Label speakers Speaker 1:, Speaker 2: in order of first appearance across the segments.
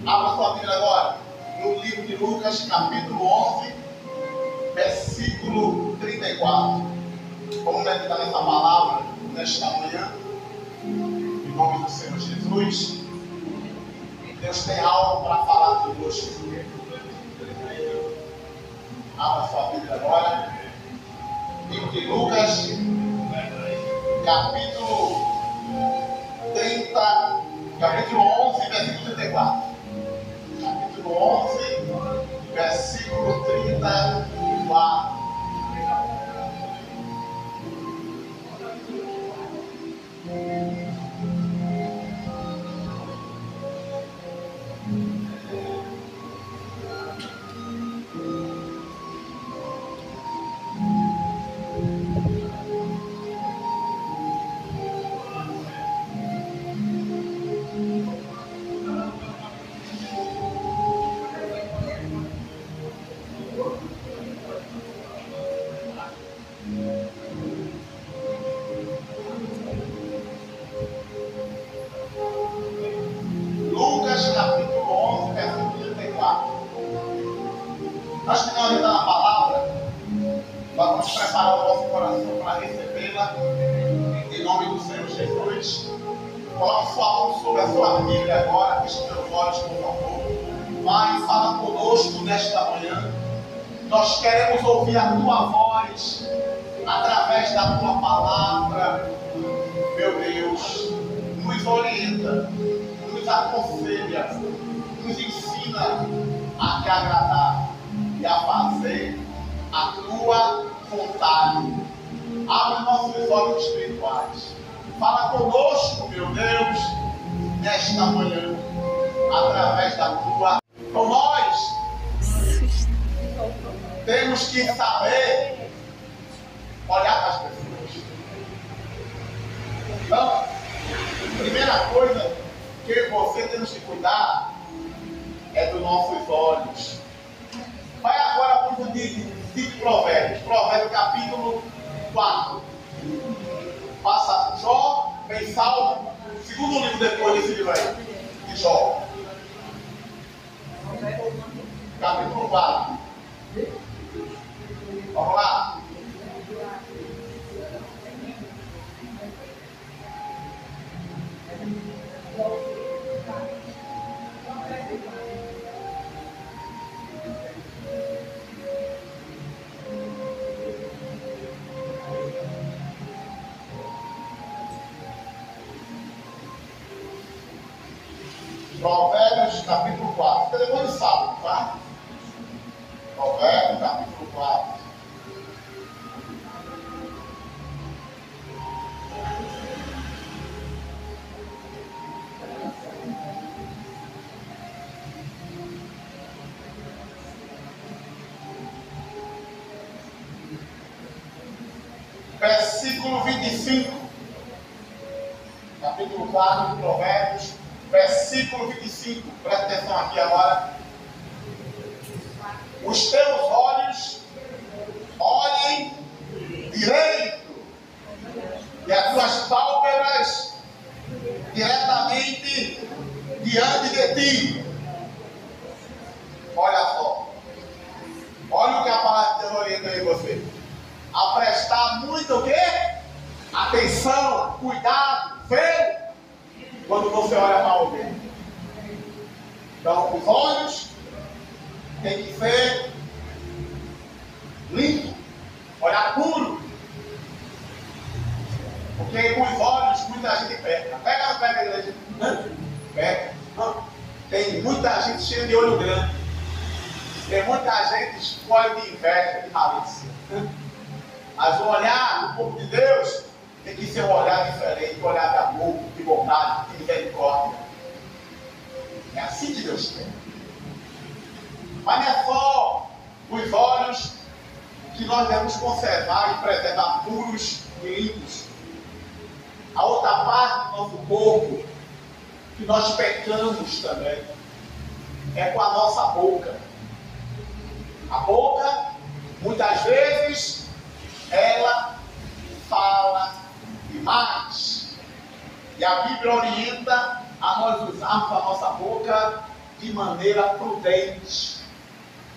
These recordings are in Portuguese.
Speaker 1: Abra sua Bíblia agora, no livro de Lucas, capítulo 11, versículo 34. Vamos meditar nessa palavra nesta manhã, em nome do Senhor Jesus. Deus tem algo para falar conosco. Abra sua Bíblia agora, livro de Lucas, capítulo 11, versículo 34. Capítulo 11, versículo 34. Lucas, capítulo 11, versículo 34. Nós que não está na palavra, nós vamos preparar o nosso coração para recebê-la, em nome do Senhor Jesus. Coloque sua mão sobre a sua Bíblia agora, feche seus olhos, por favor. Pai, fala conosco nesta manhã. Nós queremos ouvir a tua voz através da tua palavra. Meu Deus, nos orienta, nos aconselha, nos ensina a te agradar e a fazer a tua vontade. Abre nossos olhos espirituais. Fala conosco, meu Deus, nesta manhã, através da tua. Então nós temos que saber olhar para as pessoas. Então, a primeira coisa que você temos que cuidar é dos nossos olhos. Vai agora para o livro de Provérbios. Provérbios capítulo 4. Passa Jó, vem Salmo. Segundo livro depois desse livro aí, de Jó. Capítulo 4. Vamos lá. Provérbios capítulo 4. Fica depois de Salmo, tá? Provérbios capítulo 4. Versículo 25. Capítulo 4 de Provérbios. Versículo 25, presta atenção aqui agora. Os teus olhos olhem direito e as tuas pálpebras diretamente diante de ti. Olha só. Olha o que a palavra de Deus orienta aí você. A prestar muito o quê? Atenção, cuidado, zelo. Quando você olha para alguém. Então, os olhos têm que ser limpos, olhar puro. Porque com os olhos muita gente peca. Pega ou não pega, igreja? Peca. Tem muita gente cheia de olho grande. Tem muita gente escolhe de inveja, de malícia. Mas o olhar do povo de Deus tem que ser um olhar diferente, um olhar de amor, de bondade, de misericórdia. É assim que Deus quer. Mas não é só os olhos que nós devemos conservar e preservar puros e limpos. A outra parte do nosso corpo, que nós pecamos também, é com a nossa boca. A boca, muitas vezes, ela fala demais. E a Bíblia orienta a nós usarmos a nossa boca de maneira prudente.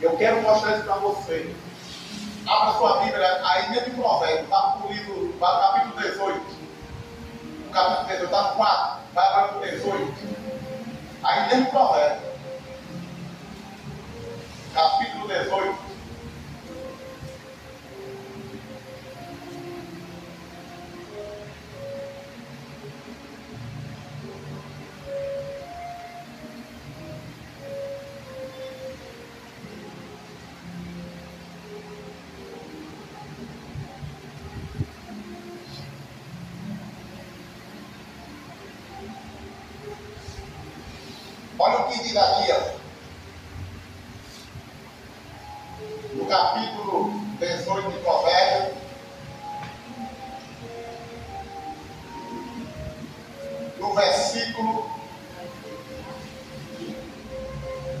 Speaker 1: Eu quero mostrar isso para você. Abra sua Bíblia aí dentro do Provérbio, está no livro, vai no capítulo 18. O capítulo 18 está no 4, vai agora no 18. Aí dentro do Provérbio, capítulo 18. Olha o que diz aqui, ó. No capítulo 18 de Provérbios, no versículo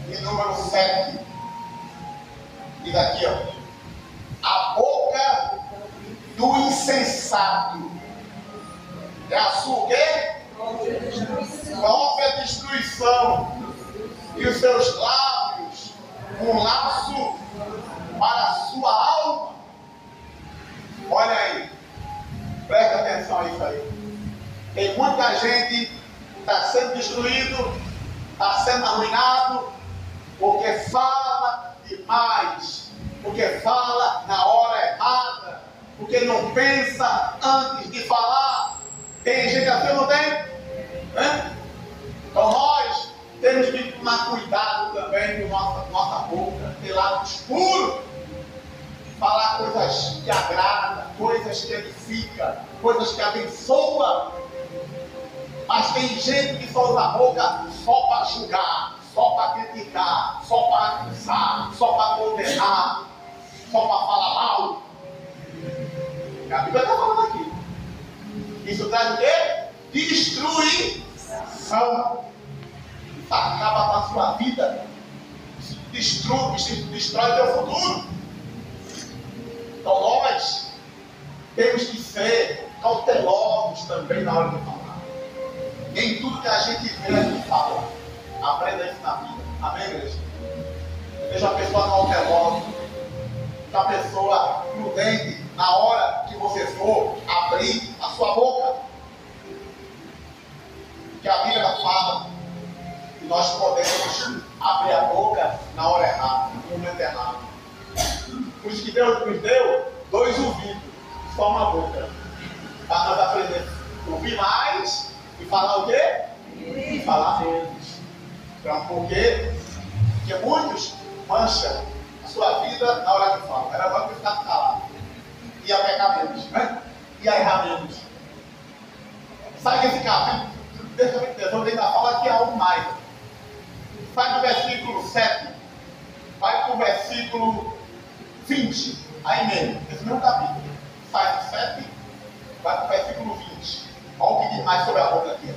Speaker 1: de número 7, diz aqui, ó. A boca do insensato é a sua o quê? Própria destruição, e os seus lábios um laço para a sua alma. Olha aí, presta atenção a isso aí. Tem muita gente que está sendo destruído, está sendo arruinado, porque fala demais, porque fala na hora errada, porque não pensa antes de falar. Tem gente assim ou não tem? Então nós temos que tomar cuidado também com nossa boca, ter lado escuro, falar coisas que agradam, coisas que edificam, coisas que abençoam. Mas tem gente que só usa a boca só para julgar, só para criticar, só para acusar, só para condenar, só para falar mal. A Bíblia está falando aqui. Isso traz o quê? Destruição. Acaba com a sua vida. Destrói o teu futuro. Então nós temos que ser cautelosos também na hora de falar. Nem tudo que a gente vê a gente fala. Aprenda isso na vida. Amém, igreja? Seja uma pessoa cautelosa. Seja uma pessoa prudente na hora que você for abrir a sua boca. Que a Bíblia fala que nós podemos abrir a boca na hora errada, no momento errado. Por isso que Deus nos deu 2 ouvidos, só uma boca. Para nós aprender a ouvir mais e falar o quê? E falar menos. Então, por quê? Porque muitos mancham a sua vida na hora que falam. Era bom que ficar calado. Ia pecar menos, né? Ia errar menos. Sabe esse capítulo? Deus ainda fala que há algo mais. Vai do versículo 7, vai para o versículo 20, aí mesmo, esse mesmo capítulo. Sai do 7, vai para o versículo 20. Olha o que diz mais sobre a boca aqui.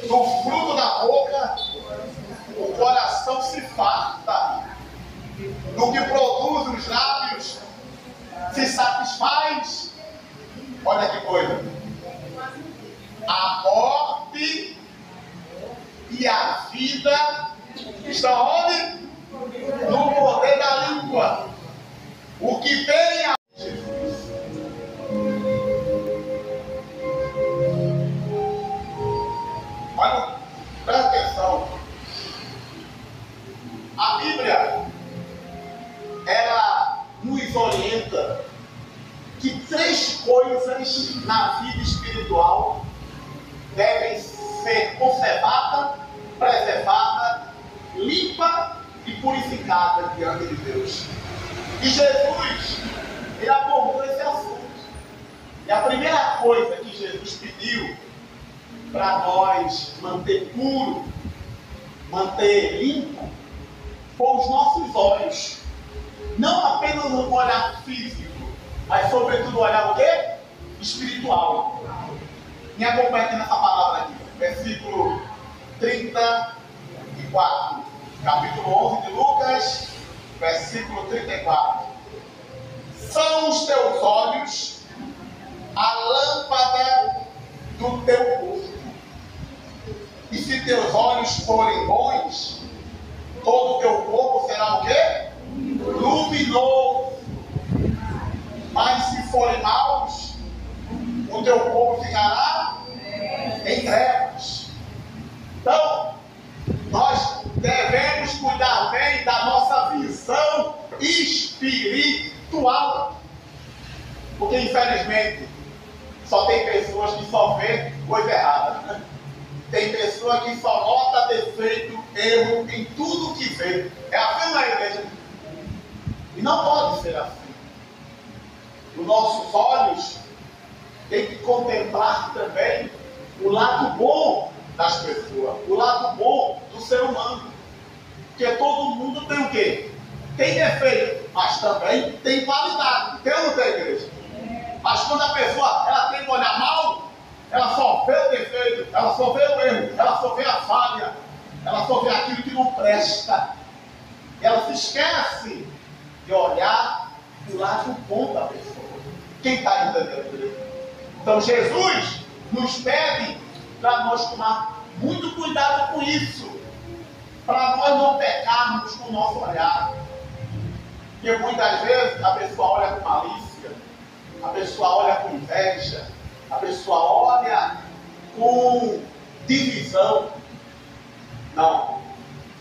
Speaker 1: Do fruto da boca, o coração se farta. Do que produz os lábios, se satisfaz. Olha que coisa. A morte e a vida estão onde? No poder da língua. O que vem a Jesus. Olha, presta atenção. A Bíblia, ela nos orienta que 3 coisas na vida espiritual devem ser conservada, preservada, limpa e purificada diante de Deus. E Jesus, ele abordou esse assunto. E a primeira coisa que Jesus pediu para nós manter puro, manter limpo, foram os nossos olhos. Não apenas um olhar físico, mas sobretudo um olhar o quê? Espiritual. Me acompanhe aqui nessa palavra aqui, versículo 34, capítulo 11 de Lucas, versículo 34. São os teus olhos a lâmpada do teu corpo. E se teus olhos forem bons, todo o teu corpo será o quê? Luminoso. Mas se forem maus, o teu corpo ficará em trevas. Então, nós devemos cuidar bem da nossa visão espiritual. Porque, infelizmente, só tem pessoas que só vê coisa errada. Tem pessoa que só nota defeito, erro em tudo que vê. É assim na igreja. E não pode ser assim. Os nossos olhos têm que contemplar também o lado bom das pessoas, o lado bom do ser humano. Porque todo mundo tem o quê? Tem defeito, mas também tem qualidade. Tem ou não tem, igreja? Mas quando a pessoa ela tem que olhar mal, ela só vê o defeito, ela só vê o erro, ela só vê a falha, ela só vê aquilo que não presta. Ela se esquece de olhar o lado bom da pessoa. Quem está entendendo? Então Jesus nos pede para nós tomar muito cuidado com isso, para nós não pecarmos com o nosso olhar. Porque muitas vezes a pessoa olha com malícia, a pessoa olha com inveja, a pessoa olha com divisão. Não.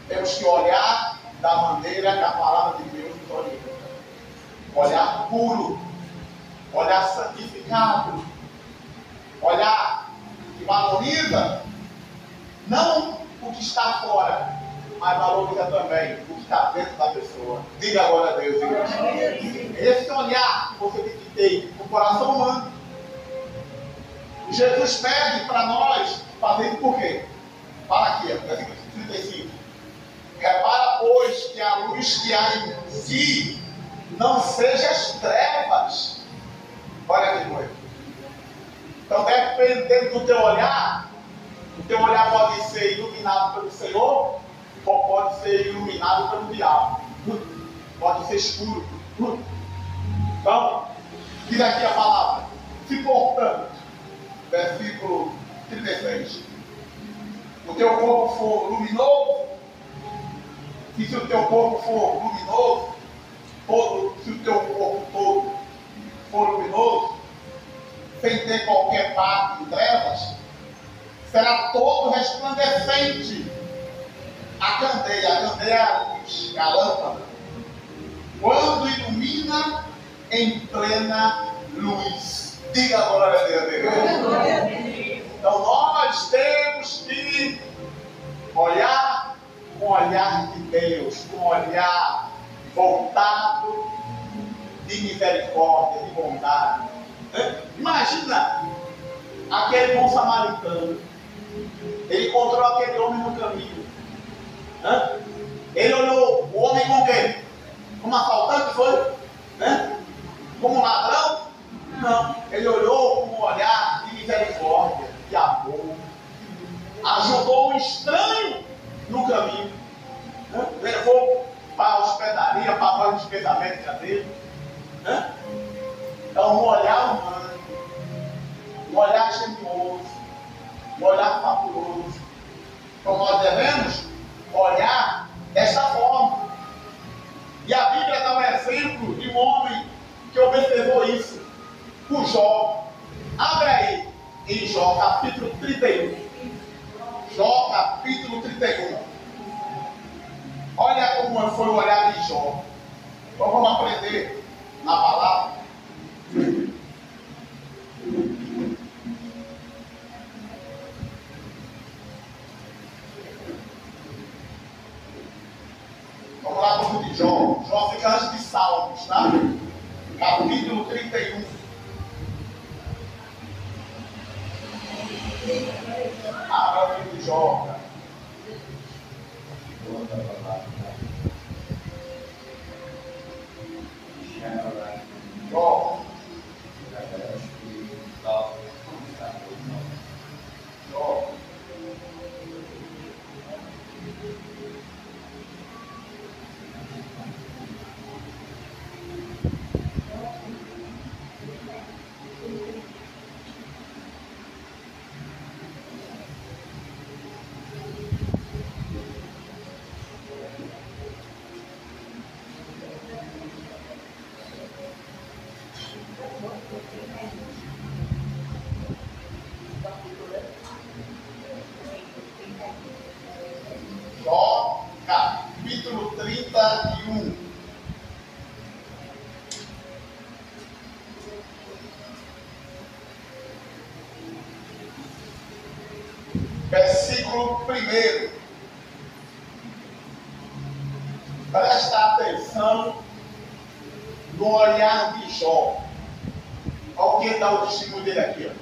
Speaker 1: Temos que olhar da maneira que a palavra de Deus nos orienta. Olhar puro, olhar santificado, olhar que valoriza não o que está fora, mas valoriza também o que está dentro da pessoa. Diga agora a Deus, igreja. Esse olhar que você tem que ter no coração humano. Jesus pede para nós fazer por quê? Para aqui, versículo 35. Repara, pois, que a luz que há em si não seja as trevas. Olha que coisa. Então, dependendo do teu olhar, o teu olhar pode ser iluminado pelo Senhor, ou pode ser iluminado pelo diabo. Pode ser escuro. Então, diz aqui a palavra. Se portanto, versículo 36. O teu corpo for luminoso, e se o teu corpo for luminoso, se o teu corpo todo for luminoso, sem ter qualquer parte de trevas, será todo resplandecente. A candeia é a luz, é a lâmpada, quando ilumina em plena luz. Diga agora a Deus. Então nós temos que olhar com o olhar de Deus, com o olhar voltado de misericórdia, de bondade. Imagina aquele bom samaritano. Ele encontrou aquele homem no caminho. Ele olhou o homem com quem? Como assaltante foi? Como ladrão? Não. Ele olhou com um olhar de misericórdia, de amor. Ajudou um estranho no caminho. Levou para a hospedaria, para a despesa médica dele. Então, um olhar humano, um olhar generoso, um olhar fabuloso. Então, nós devemos olhar dessa forma. E a Bíblia dá um exemplo de um homem que observou isso. O Jó. Abre aí em Jó, capítulo 31. Jó, capítulo 31. Olha como foi o olhar de Jó. Então vamos aprender na palavra. Vamos lá para o livro de Jó. Jó fica antes de Salmos, tá? Capítulo 31. Abra o livro de Jó. Jó. Jó. versículo 1. Presta atenção no olhar de Jó. Olha o que dá o testemunho dele aqui. Ó.